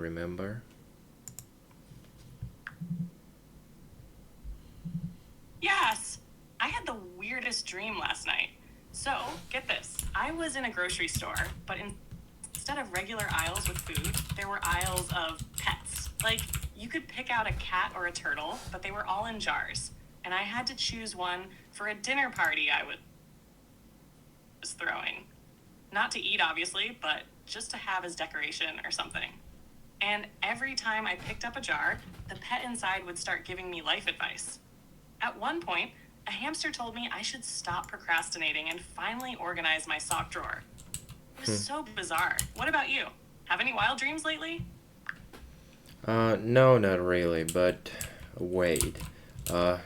Remember? Yes, I had the weirdest dream last night. So, get this. I was in a grocery store, but instead of regular aisles with food, there were aisles of pets. Like, you could pick out a cat or a turtle, but they were all in jars. And I had to choose one for a dinner party I was throwing. Not to eat, obviously, but just to have as decoration or something. And every time I picked up a jar, the pet inside would start giving me life advice. At one point, a hamster told me I should stop procrastinating and finally organize my sock drawer. It was Hmm. so bizarre. What about you? Have any wild dreams lately? No, not really, but wait. Uh,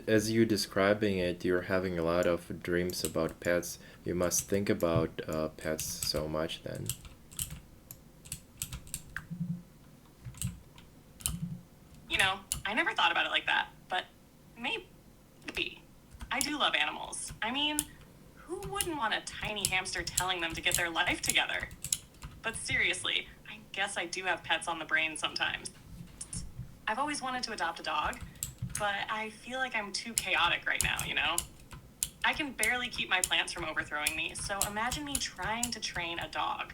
as you describing it, you're having a lot of dreams about pets. You must think about pets so much then. I never thought about it like that, but maybe. I do love animals. I mean, who wouldn't want a tiny hamster telling them to get their life together? But seriously, I guess I do have pets on the brain sometimes. I've always wanted to adopt a dog, but I feel like I'm too chaotic right now? I can barely keep my plants from overthrowing me, so imagine me trying to train a dog.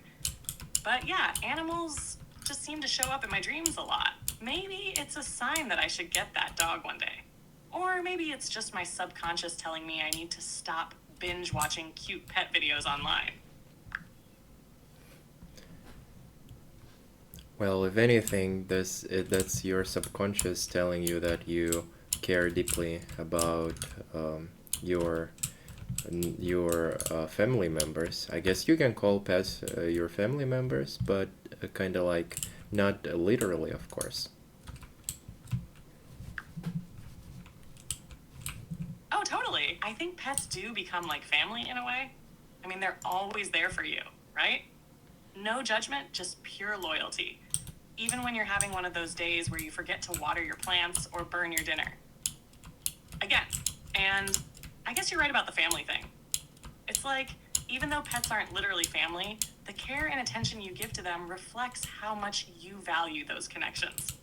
But yeah, animals just seem to show up in my dreams a lot. Maybe it's a sign that I should get that dog one day. Or maybe it's just my subconscious telling me I need to stop binge watching cute pet videos online. Well, if anything, that's your subconscious telling you that you care deeply about your family members. I guess you can call pets your family members, but kind of like not literally, of course. Oh, totally. I think pets do become like family in a way. I mean, they're always there for you, right? No judgment, just pure loyalty. Even when you're having one of those days where you forget to water your plants or burn your dinner. Again, and I guess you're right about the family thing. It's like, even though pets aren't literally family, the care and attention you give to them reflects how much you value those connections.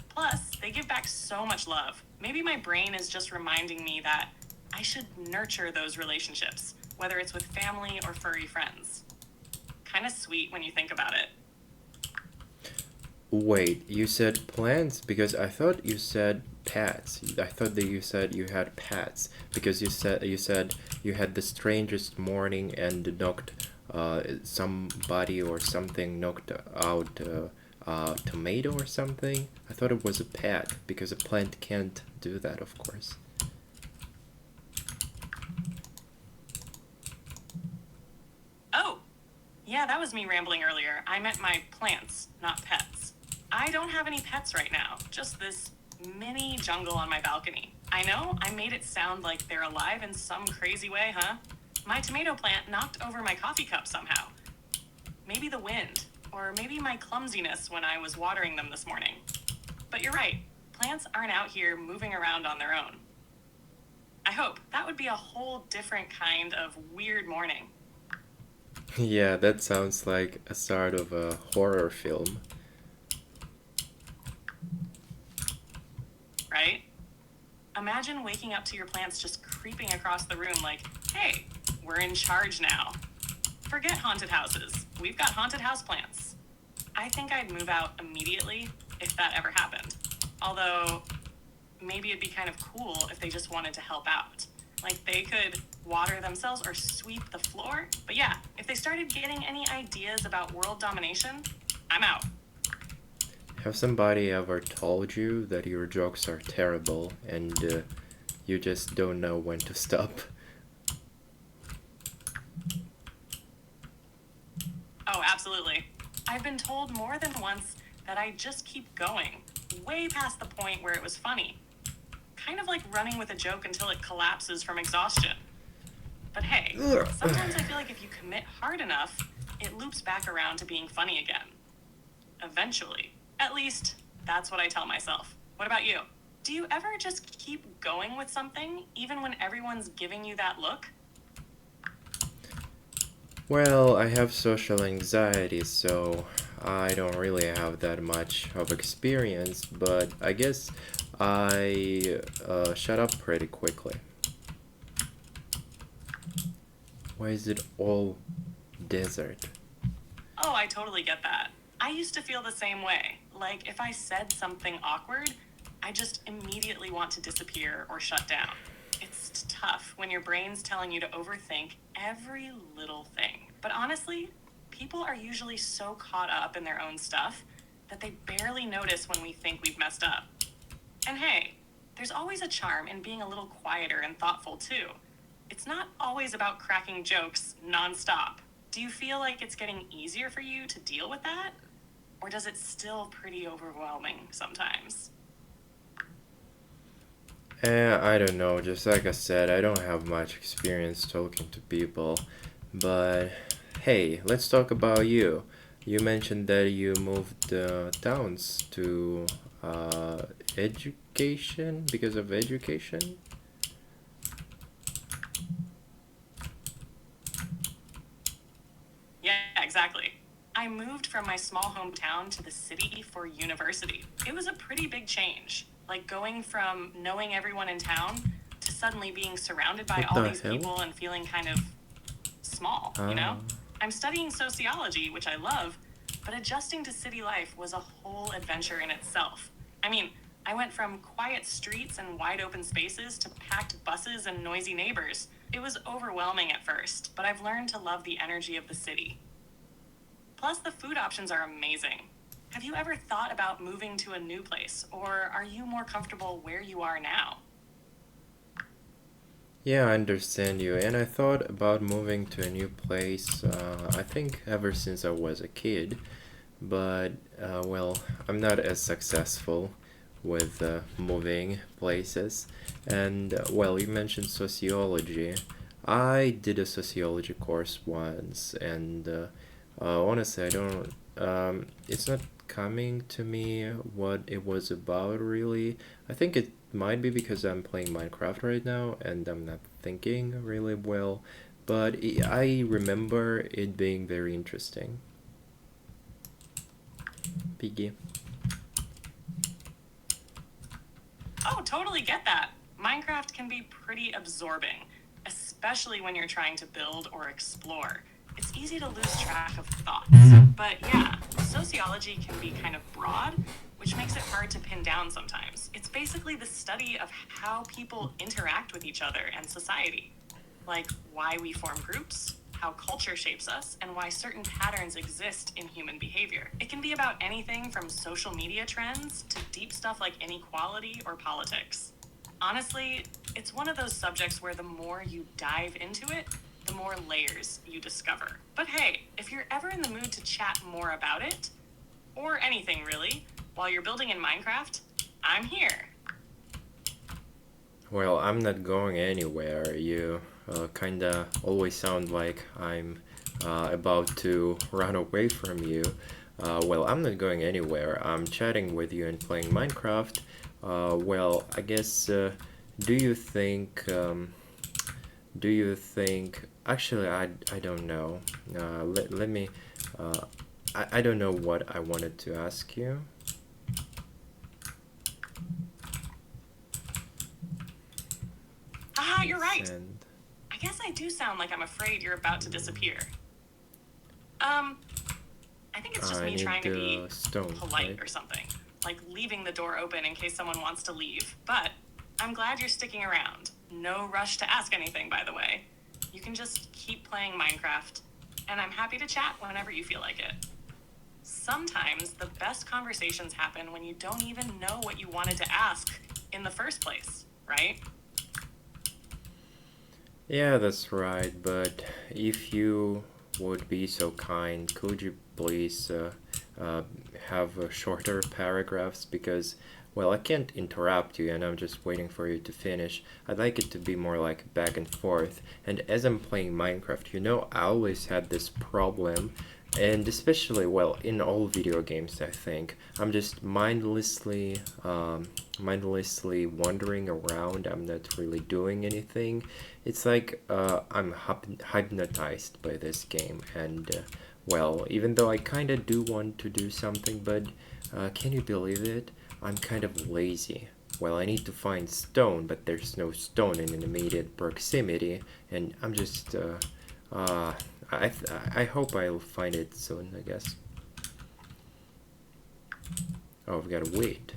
Plus, they give back so much love. Maybe my brain is just reminding me that I should nurture those relationships, whether it's with family or furry friends. Kind of sweet when you think about it. Wait, you said plants because I thought you said pets. I thought that you said you had pets because you said you had the strangest morning and knocked somebody or something knocked out tomato or something. I thought it was a pet because a plant can't do that, of course. Oh, yeah, that was me rambling earlier. I meant my plants, not pets. I don't have any pets right now, just this mini jungle on my balcony. I know, I made it sound like they're alive in some crazy way, huh? My tomato plant knocked over my coffee cup somehow. Maybe the wind, or maybe my clumsiness when I was watering them this morning. But you're right, plants aren't out here moving around on their own. I hope that would be a whole different kind of weird morning, Yeah, that sounds like a start of a horror film. right? Imagine waking up to your plants just creeping across the room like, hey, we're in charge now. Forget haunted houses. We've got haunted house plants. I think I'd move out immediately if that ever happened. Although, maybe it'd be kind of cool if they just wanted to help out. Like they could water themselves or sweep the floor. But yeah, if they started getting any ideas about world domination, I'm out. Have somebody ever told you that your jokes are terrible and you just don't know when to stop? Oh, absolutely. I've been told more than once that I just keep going, way past the point where it was funny. Kind of like running with a joke until it collapses from exhaustion. But hey, sometimes I feel like if you commit hard enough, it loops back around to being funny again. Eventually. At least, that's what I tell myself. What about you? Do you ever just keep going with something, even when everyone's giving you that look? Well, I have social anxiety, so I don't really have that much of experience, but I guess I shut up pretty quickly. Why is it all desert? Oh, I totally get that. I used to feel the same way. Like, if I said something awkward, I just immediately want to disappear or shut down. It's tough when your brain's telling you to overthink every little thing. But honestly, people are usually so caught up in their own stuff that they barely notice when we think we've messed up. And hey, there's always a charm in being a little quieter and thoughtful too. It's not always about cracking jokes nonstop. Do you feel like it's getting easier for you to deal with that? Or does it still pretty overwhelming sometimes? I don't know, just like I said, I don't have much experience talking to people. But hey, let's talk about you. You mentioned that you moved towns to uh, education because of education. Yeah, exactly. I moved from my small hometown to the city for university. It was a pretty big change, like going from knowing everyone in town to suddenly being surrounded by What all the these hell? people and feeling kind of small, you Ah, know? I'm studying sociology, which I love, but adjusting to city life was a whole adventure in itself. I mean, I went from quiet streets and wide open spaces to packed buses and noisy neighbors. It was overwhelming at first, but I've learned to love the energy of the city. Plus, the food options are amazing. Have you ever thought about moving to a new place, or are you more comfortable where you are now? yeah, I understand you. And I thought about moving to a new place, I think ever since I was a kid. But, well, I'm not as successful with moving places. And, well, you mentioned sociology. I did a sociology course once, and honestly, I don't. It's not coming to me what it was about really. I think it might be because I'm playing Minecraft right now and I'm not thinking really well, but I remember it being very interesting. Piggy. Oh, totally get that. Minecraft can be pretty absorbing, especially when you're trying to build or explore. It's easy to lose track of thoughts. But yeah, sociology can be kind of broad, which makes it hard to pin down sometimes. It's basically the study of how people interact with each other and society, like why we form groups, how culture shapes us, and why certain patterns exist in human behavior. It can be about anything from social media trends to deep stuff like inequality or politics. Honestly, it's one of those subjects where the more you dive into it, the more layers you discover. But hey, if you're ever in the mood to chat more about it, or anything really, while you're building in Minecraft, I'm here. Well, I'm not going anywhere. You kinda always sound like I'm about to run away from you. Well, I'm not going anywhere. I'm chatting with you and playing Minecraft. Well, I guess, do you think, do you think, actually, I don't know. Let me, uh, I don't know what I wanted to ask you. Haha, you're Let's right. send. I guess I do sound like I'm afraid you're about to disappear. Um, I think it's just I me need trying to be the stone, polite right? or something, like leaving the door open in case someone wants to leave. But I'm glad you're sticking around. No rush to ask anything, by the way. You can just keep playing Minecraft, and I'm happy to chat whenever you feel like it. Sometimes the best conversations happen when you don't even know what you wanted to ask in the first place, right? Yeah, that's right. But if you would be so kind, could you please uh, have shorter paragraphs? Because, well, I can't interrupt you and I'm just waiting for you to finish. I'd like it to be more like back and forth. And as I'm playing Minecraft, I always had this problem. And especially, well, in all video games, I think I'm just mindlessly wandering around. I'm not really doing anything. It's like I'm hypnotized by this game, and Well, even though I kinda do want to do something, but can you believe it? I'm kind of lazy. Well, I need to find stone, but there's no stone in immediate proximity, and I'm just, uh, I hope I'll find it soon, I guess. Oh, I've got to wait.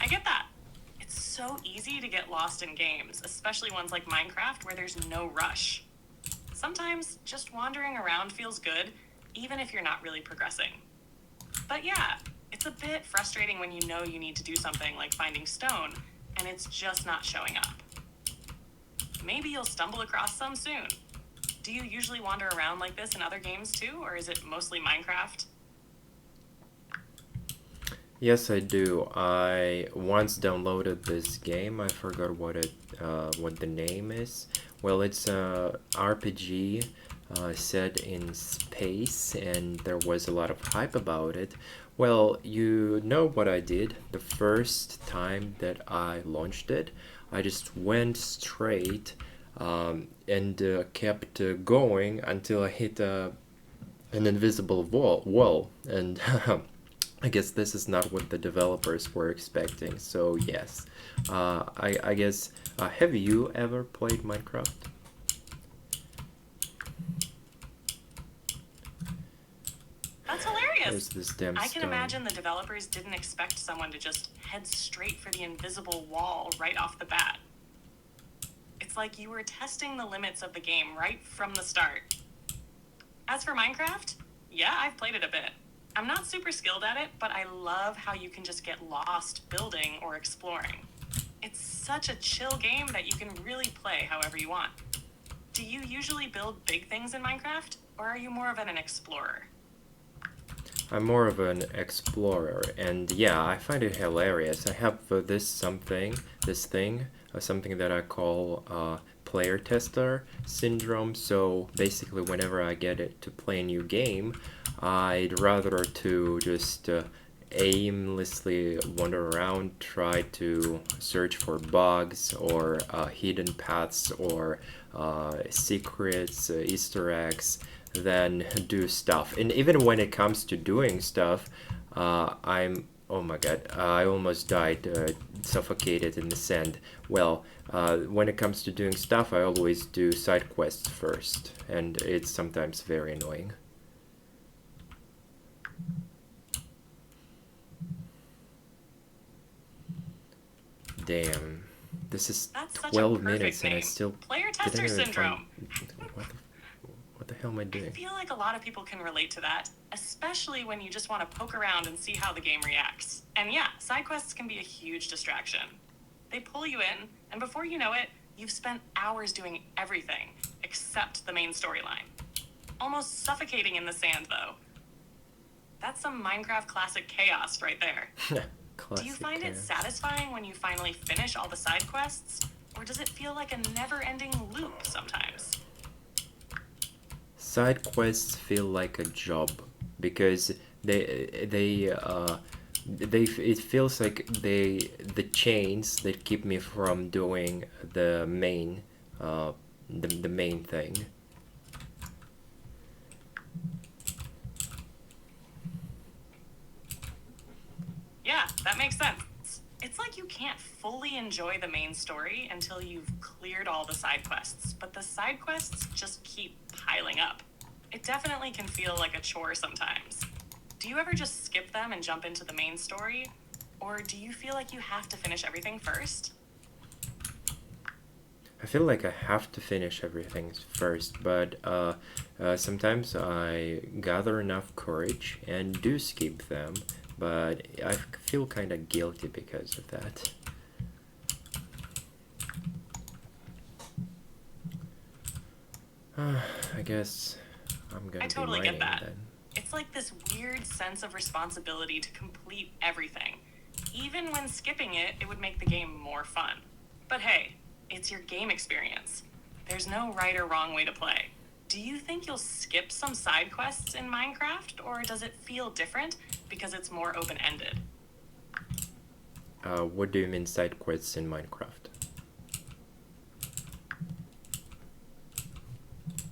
I get that. It's so easy to get lost in games, especially ones like Minecraft where there's no rush. Sometimes just wandering around feels good, even if you're not really progressing. But yeah, it's a bit frustrating when you know you need to do something like finding stone, and it's just not showing up. Maybe you'll stumble across some soon. Do you usually wander around like this in other games too, or is it mostly Minecraft? Yes, I do. I once downloaded this game. I forgot what the name is. Well, it's a RPG set in space, and there was a lot of hype about it. Well, you know what I did the first time that I launched it? I just went straight and kept going until I hit an invisible wall and I guess this is not what the developers were expecting. So yes, I guess. Have you ever played Minecraft? That's There's hilarious. this damn I can stone. imagine the developers didn't expect someone to just head straight for the invisible wall right off the bat. It's like you were testing the limits of the game right from the start. As for Minecraft, yeah, I've played it a bit. I'm not super skilled at it, but I love how you can just get lost building or exploring. It's such a chill game that you can really play however you want. Do you usually build big things in Minecraft, or are you more of an explorer? I'm more of an explorer, and yeah, I find it hilarious. I have this thing, something that I call player tester syndrome. So basically, whenever I get it to play a new game, I'd rather to just aimlessly wander around, try to search for bugs or hidden paths or secrets, Easter eggs, than do stuff. And even when it comes to doing stuff, I'm oh my god, I almost died, suffocated in the sand. Well, when it comes to doing stuff, I always do side quests first, and it's sometimes very annoying. Damn, this is That's such a 12 perfect minutes and I name. still Player didn't tester even find syndrome. what the, what the hell am I I doing? feel like a lot of people can relate to that, especially when you just want to poke around and see how the game reacts. And yeah, side quests can be a huge distraction. They pull you in, and before you know it, you've spent hours doing everything except the main storyline. Almost suffocating in the sand, though. That's some Minecraft classic chaos right there. Do you Classic find it chaos. satisfying when you finally finish all the side quests? Or does it feel like a never ending loop sometimes? Side quests feel like a job because they it feels like the chains that keep me from doing uh the main thing. Yeah, that makes sense. It's like you can't fully enjoy the main story until you've cleared all the side quests, but the side quests just keep piling up. It definitely can feel like a chore sometimes. Do you ever just skip them and jump into the main story? Or do you feel like you have to finish everything first? I feel like I have to finish everything first, but sometimes I gather enough courage and do skip them, but I feel kind of guilty because of that. I guess I'm I gonna be totally get mining that. then. It's like this weird sense of responsibility to complete everything. Even when skipping it, it would make the game more fun. But hey, it's your game experience. There's no right or wrong way to play. Do you think you'll skip some side quests in Minecraft, or does it feel different because it's more open ended? What do you mean side quests in Minecraft?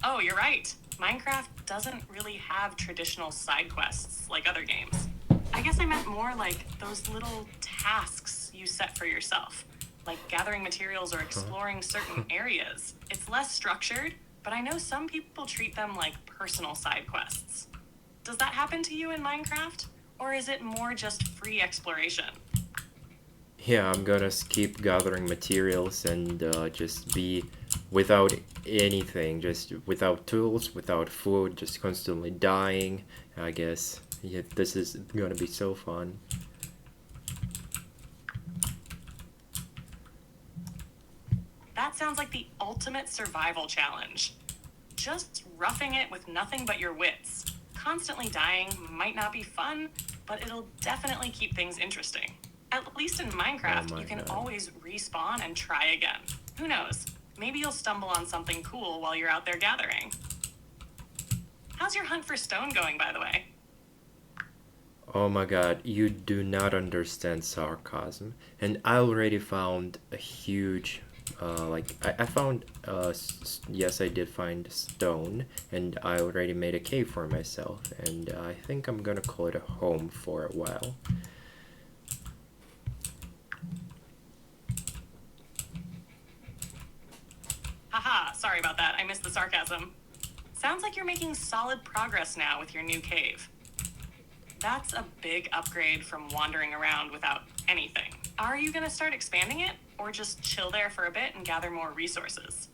Oh, you're right. Minecraft doesn't really have traditional side quests like other games. I guess I meant more like those little tasks you set for yourself, like gathering materials or Huh? exploring certain areas. It's less structured, but I know some people treat them like personal side quests. Does that happen to you in Minecraft? Or is it more just free exploration? Yeah, I'm gonna skip gathering materials and just be without anything, just without tools, without food, just constantly dying. I guess. Yeah, this is gonna be so fun. That sounds like the ultimate survival challenge. Just roughing it with nothing but your wits. Constantly dying might not be fun, but it'll definitely keep things interesting. At least in Oh Minecraft, my you can god. always respawn and try again. Who knows? Maybe you'll stumble on something cool while you're out there gathering. How's your hunt for stone going, by the way? Oh my god, you do not understand sarcasm. And I already found a huge, I found, yes, I did find stone, and I already made a cave for myself, and I think I'm gonna call it a home for a while. Haha, sorry about that. I missed the sarcasm. Sounds like you're making solid progress now with your new cave. That's a big upgrade from wandering around without anything. Are you gonna start expanding it, or just chill there for a bit and gather more resources?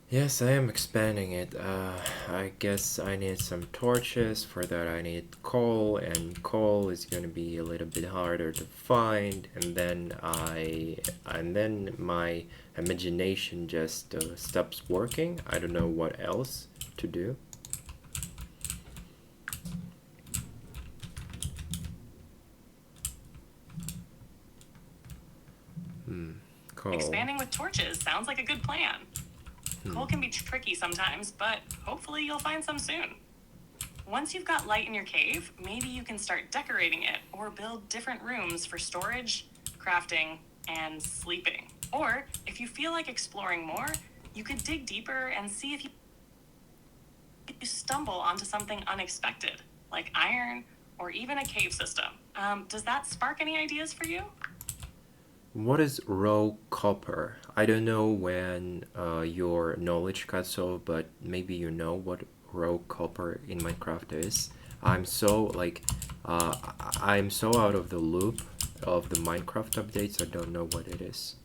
Yes, I am expanding it. I guess I need some torches. For that, I need coal, and coal is gonna be a little bit harder to find. And then my imagination just stops working. I don't know what else to do. Coal. Expanding with torches sounds like a good plan. Coal can be tricky sometimes, but hopefully you'll find some soon. Once you've got light in your cave, maybe you can start decorating it or build different rooms for storage, crafting, and sleeping. Or, if you feel like exploring more, you could dig deeper and see if you stumble onto something unexpected, like iron or even a cave system. Does that spark any ideas for you? What is raw copper? I don't know when your knowledge cuts off, but maybe you know what raw copper in Minecraft is. I'm so like, I'm so out of the loop of the Minecraft updates. I don't know what it is.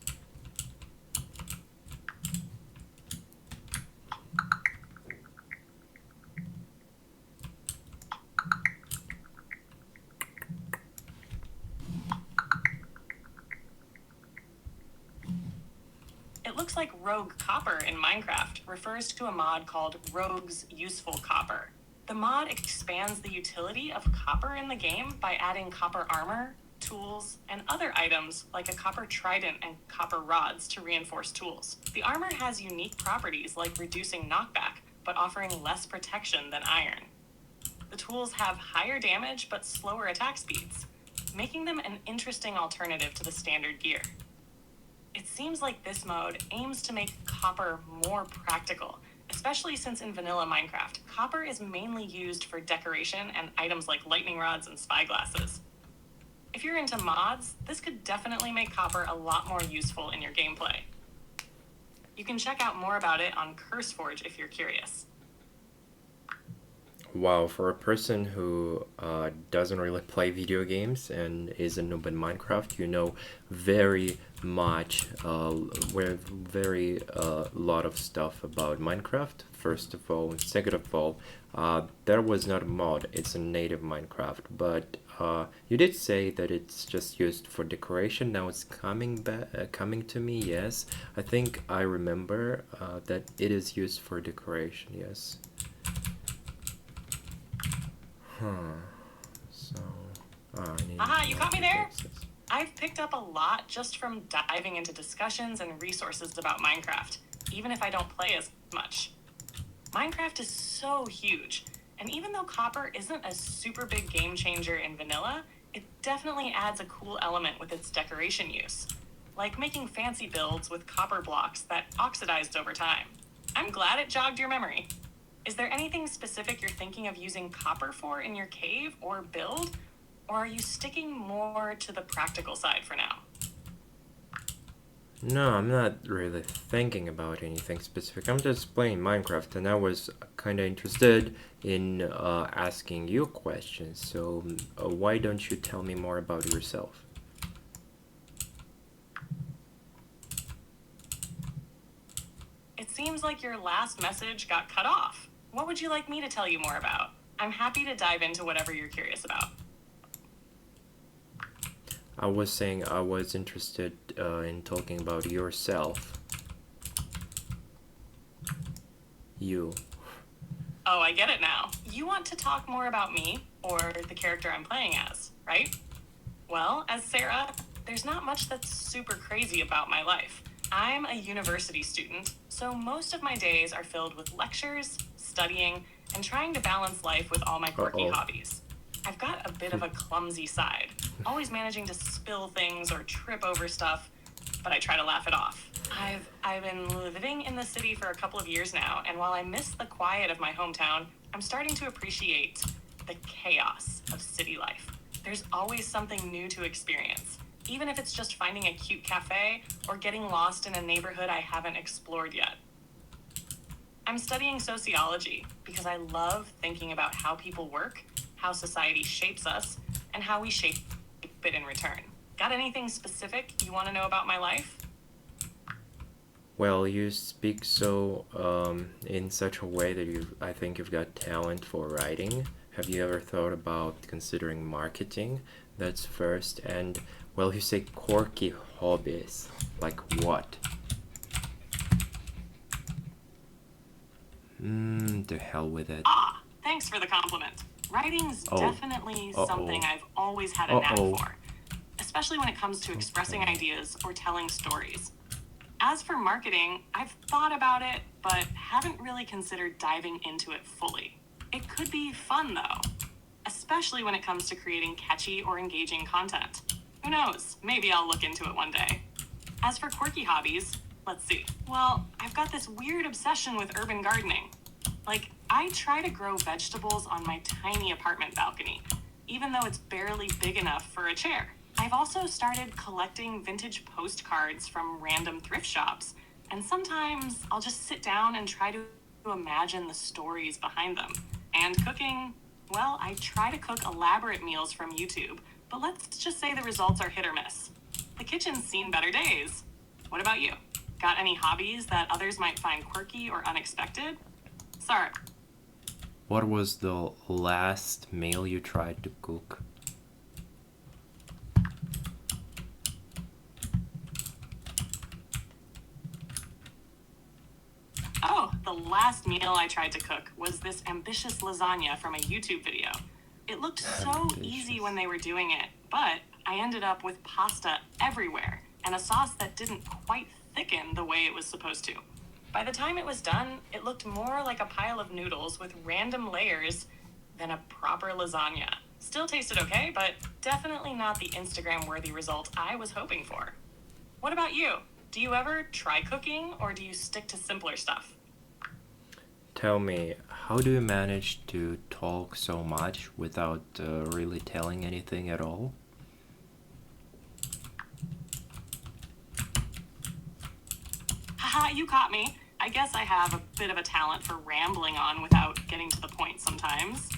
It looks like Rogue Copper in Minecraft refers to a mod called Rogue's Useful Copper. The mod expands the utility of copper in the game by adding copper armor, tools, and other items like a copper trident and copper rods to reinforce tools. The armor has unique properties like reducing knockback, but offering less protection than iron. The tools have higher damage but slower attack speeds, making them an interesting alternative to the standard gear. It seems like this mode aims to make copper more practical, especially since in vanilla Minecraft, copper is mainly used for decoration and items like lightning rods and spyglasses. If you're into mods, this could definitely make copper a lot more useful in your gameplay. You can check out more about it on CurseForge if you're curious. Wow, for a person who doesn't really play video games and is a noob in Minecraft, you know very much, with very lot of stuff about Minecraft. First of all, and second of all, that was not a mod; it's a native Minecraft. But you did say that it's just used for decoration. Now it's coming back, coming to me. Yes, I think I remember that it is used for decoration. Yes. Huh. So, I need Aha, you more caught me there? pickaxes. I've picked up a lot just from diving into discussions and resources about Minecraft, even if I don't play as much. Minecraft is so huge, and even though copper isn't a super big game changer in vanilla, it definitely adds a cool element with its decoration use. like making fancy builds with copper blocks that oxidized over time. I'm glad it jogged your memory. Is there anything specific you're thinking of using copper for in your cave or build? Or are you sticking more to the practical side for now? No, I'm not really thinking about anything specific. I'm just playing Minecraft, and I was kind of interested in asking you questions. So, why don't you tell me more about yourself? It seems like your last message got cut off. What would you like me to tell you more about? I'm happy to dive into whatever you're curious about. I was saying I was interested in talking about yourself. You. Oh, I get it now. You want to talk more about me, or the character I'm playing as, right? Well, as Sarah, there's not much that's super crazy about my life. I'm a university student, so most of my days are filled with lectures, studying, and trying to balance life with all my quirky hobbies. I've got a bit of a clumsy side, always managing to spill things or trip over stuff, but I try to laugh it off. I've been living in the city for a couple of years now, and while I miss the quiet of my hometown, I'm starting to appreciate the chaos of city life. There's always something new to experience, even if it's just finding a cute cafe or getting lost in a neighborhood I haven't explored yet. I'm studying sociology because I love thinking about how people work, how society shapes us, and how we shape it in return. Got anything specific you want to know about my life? Well, you speak so in such a way that I think you've got talent for writing. Have you ever thought about considering marketing? That's first. And, well, you say quirky hobbies. Like what? To hell with it. Ah, thanks for the compliment. Writing's definitely something I've always had a knack for, especially when it comes to expressing ideas or telling stories. As for marketing, I've thought about it, but haven't really considered diving into it fully. It could be fun, though, especially when it comes to creating catchy or engaging content. Who knows? Maybe I'll look into it one day. As for quirky hobbies, let's see. Well, I've got this weird obsession with urban gardening. Like, I try to grow vegetables on my tiny apartment balcony, even though it's barely big enough for a chair. I've also started collecting vintage postcards from random thrift shops, and sometimes I'll just sit down and try to imagine the stories behind them. And cooking, well, I try to cook elaborate meals from YouTube, but let's just say the results are hit or miss. The kitchen's seen better days. What about you? Got any hobbies that others might find quirky or unexpected? Sorry. What was the last meal you tried to cook? Oh, the last meal I tried to cook was this ambitious lasagna from a YouTube video. It looked so easy when they were doing it, but I ended up with pasta everywhere and a sauce that didn't quite thicken the way it was supposed to. By the time it was done, it looked more like a pile of noodles with random layers than a proper lasagna. Still tasted okay, but definitely not the Instagram-worthy result I was hoping for. What about you? Do you ever try cooking, or do you stick to simpler stuff? Tell me, how do you manage to talk so much without really telling anything at all? Haha, you caught me. I guess I have a bit of a talent for rambling on without getting to the point sometimes.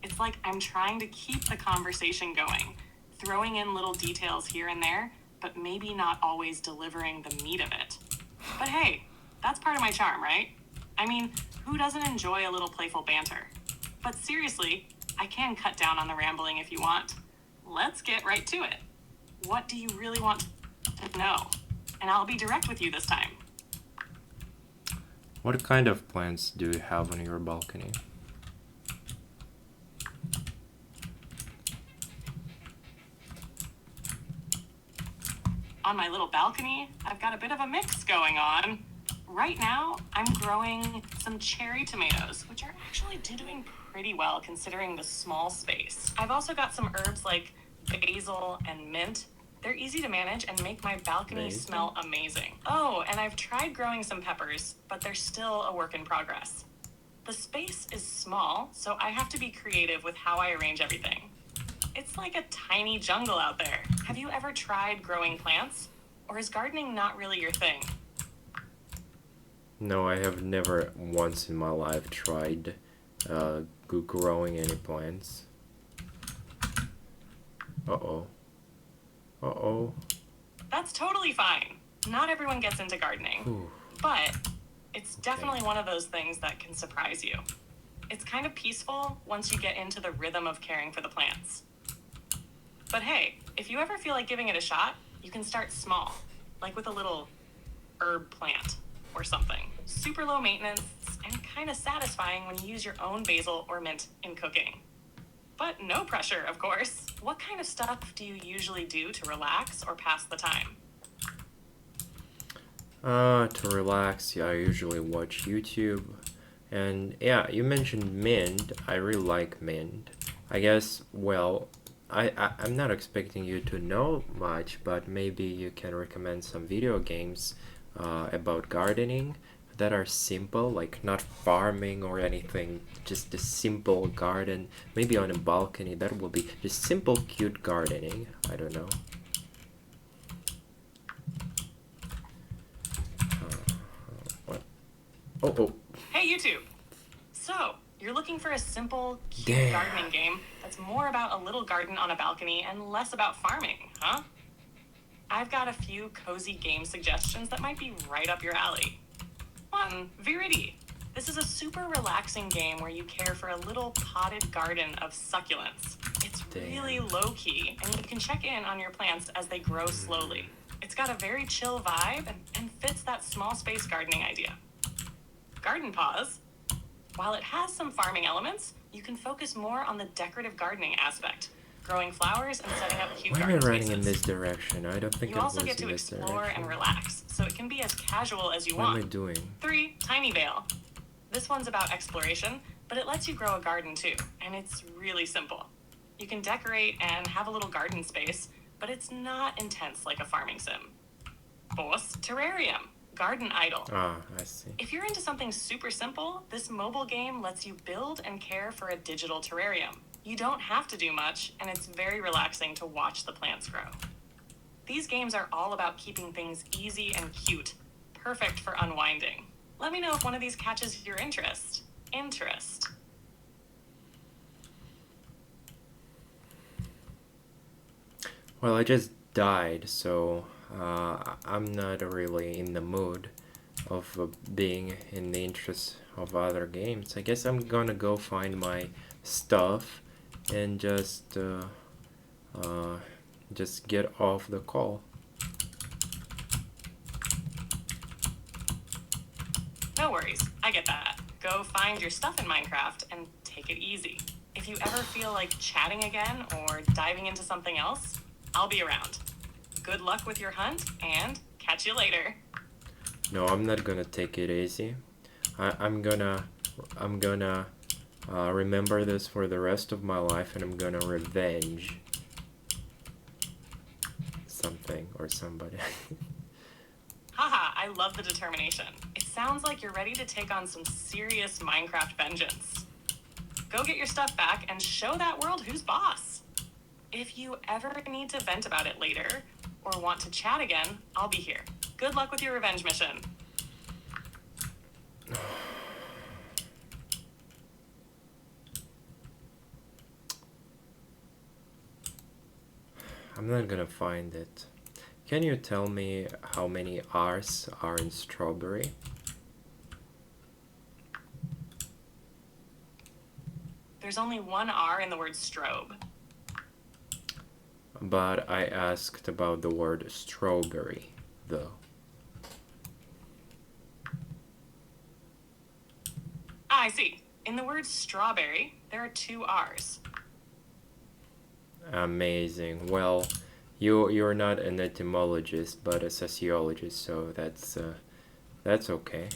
It's like I'm trying to keep the conversation going, throwing in little details here and there, but maybe not always delivering the meat of it. But hey, that's part of my charm, right? I mean, who doesn't enjoy a little playful banter? But seriously, I can cut down on the rambling if you want. Let's get right to it. What do you really want to know? And I'll be direct with you this time. What kind of plants do you have on your balcony? On my little balcony, I've got a bit of a mix going on. Right now, I'm growing some cherry tomatoes, which are actually doing pretty well considering the small space. I've also got some herbs like basil and mint, They're easy to manage and make my balcony Amazing. smell amazing. Oh, and I've tried growing some peppers, but they're still a work in progress. The space is small, so I have to be creative with how I arrange everything. It's like a tiny jungle out there. Have you ever tried growing plants? Or is gardening not really your thing? No, I have never once in my life tried growing any plants. Uh-oh. Uh-oh. That's totally fine. Not everyone gets into gardening, Whew. but it's definitely one of those things that can surprise you. It's kind of peaceful once you get into the rhythm of caring for the plants. But hey, if you ever feel like giving it a shot, you can start small, like with a little herb plant or something. Super low maintenance and kind of satisfying when you use your own basil or mint in cooking. But no pressure, of course. What kind of stuff do you usually do to relax or pass the time? To relax, yeah, I usually watch YouTube. And yeah, you mentioned mint. I really like mint. I guess, well, I'm not expecting you to know much, but maybe you can recommend some video games about gardening that are simple, like not farming or anything, just a simple garden, maybe on a balcony. That will be just simple, cute gardening. I don't know. What? Oh. Hey, YouTube! So, you're looking for a simple, cute Damn. gardening game that's more about a little garden on a balcony and less about farming, huh? I've got a few cozy game suggestions that might be right up your alley. 1. Viridi. This is a super relaxing game where you care for a little potted garden of succulents. It's really low-key, and you can check in on your plants as they grow slowly. It's got a very chill vibe and fits that small space gardening idea. Garden Pause. While it has some farming elements, you can focus more on the decorative gardening aspect, growing flowers and setting up cute Why am I garden running spaces. in this direction? I don't think You it also was get in to this explore direction. and relax, so it can be as casual as you What am want. I doing? 3. Tiny Vale. This one's about exploration, but it lets you grow a garden too, and it's really simple. You can decorate and have a little garden space, but it's not intense like a farming sim. 4. Terrarium. Garden Idol. Ah, I see. If you're into something super simple, this mobile game lets you build and care for a digital terrarium. You don't have to do much, and it's very relaxing to watch the plants grow. These games are all about keeping things easy and cute, perfect for unwinding. Let me know if one of these catches your interest. Well, I just died, so I'm not really in the mood of being in the interest of other games. I guess I'm gonna go find my stuff and just get off the call. No worries, I get that. Go find your stuff in Minecraft and take it easy. If you ever feel like chatting again or diving into something else, I'll be around. Good luck with your hunt, and catch you later. No, I'm not gonna take it easy. I'm gonna remember this for the rest of my life, and I'm gonna revenge something or somebody. Haha, I love the determination. It sounds like you're ready to take on some serious Minecraft vengeance. Go get your stuff back and show that world who's boss. If you ever need to vent about it later, or want to chat again, I'll be here. Good luck with your revenge mission. I'm not gonna find it. Can you tell me how many R's are in strawberry? There's only one R in the word strobe. But I asked about the word strawberry, though. Ah, I see. In the word strawberry, there are 2 R's. Amazing. Well, you're not an etymologist, but a sociologist, so that's okay.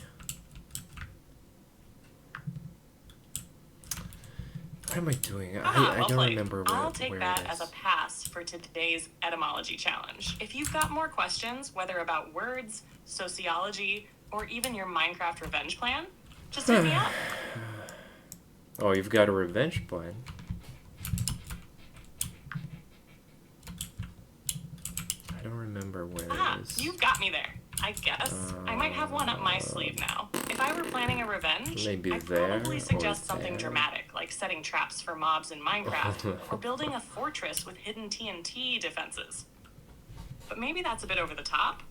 What am I doing? Ah, I well don't played. remember I'll take where that it as a is. pass for today's etymology challenge. If you've got more questions, whether about words, sociology, or even your Minecraft revenge plan, just hit me up. Oh, you've got a revenge plan. I don't remember where Ah, it is. you've got me there. I guess I might have one up my sleeve now. If I were planning a revenge, Maybe I'd there probably or suggest something there. dramatic, like setting traps for mobs in Minecraft, or building a fortress with hidden TNT defenses. But maybe that's a bit over the top.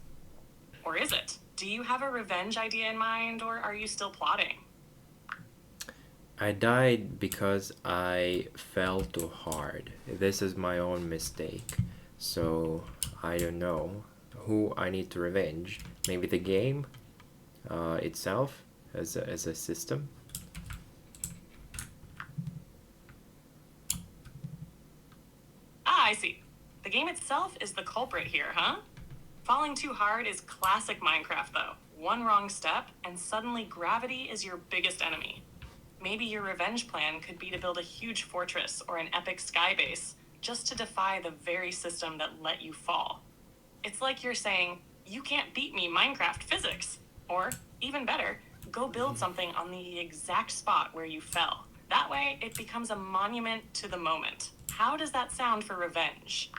Or is it? Do you have a revenge idea in mind, or are you still plotting? I died because I fell too hard. This is my own mistake. So I don't know who I need to revenge. Maybe the game itself as a system. Ah, I see. The game itself is the culprit here, huh? Falling too hard is classic Minecraft, though. One wrong step, and suddenly gravity is your biggest enemy. Maybe your revenge plan could be to build a huge fortress or an epic sky base just to defy the very system that let you fall. It's like you're saying, you can't beat me Minecraft physics. Or, even better, go build something on the exact spot where you fell. That way, it becomes a monument to the moment. How does that sound for revenge?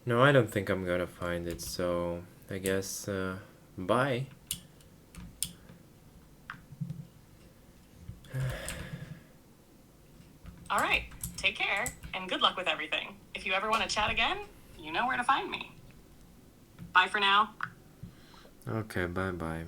No, I don't think I'm gonna find it. So I guess bye. All right, take care, and good luck with everything. If you ever want to chat again, you know where to find me. Bye for now. Okay, bye bye.